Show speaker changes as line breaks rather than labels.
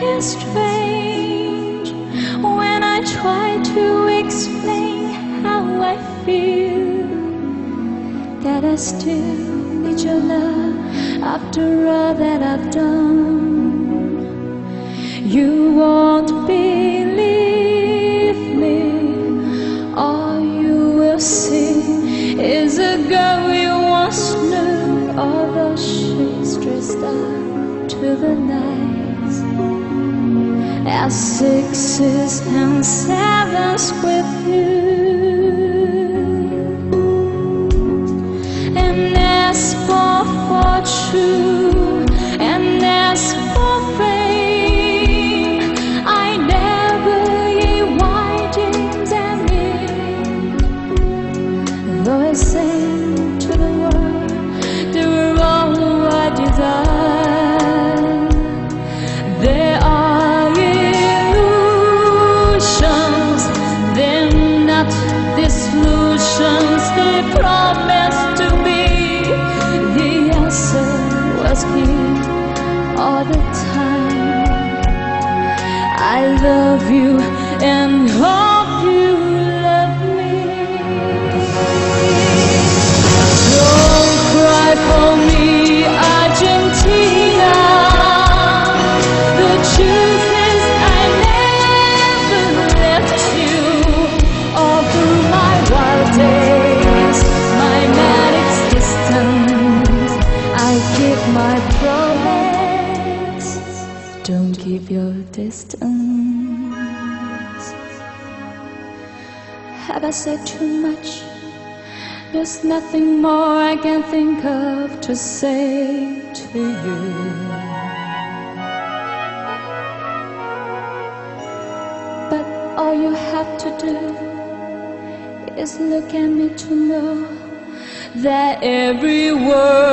is strange when I try to explain how I feel, that I still need your love after all that I've done. You won't believe me, all you will see is a girl you once knew, although she's dressed up to the nines as sixes and sevens with you. And as for fortune, and as for fame, I never gave windings and in. Though I sang to the world, they were all I desire. There are illusions, they're not disillusions. They promised to be. The answer was here all the time. I love you and hope you love me. Don't cry for me, Argentina. The truth is I never left you. All through my wild days, my mad existence, I keep my promise. Don't keep your distance. Have I said too much? There's nothing more I can think of to say to you. But all you have to do is look at me to know that every word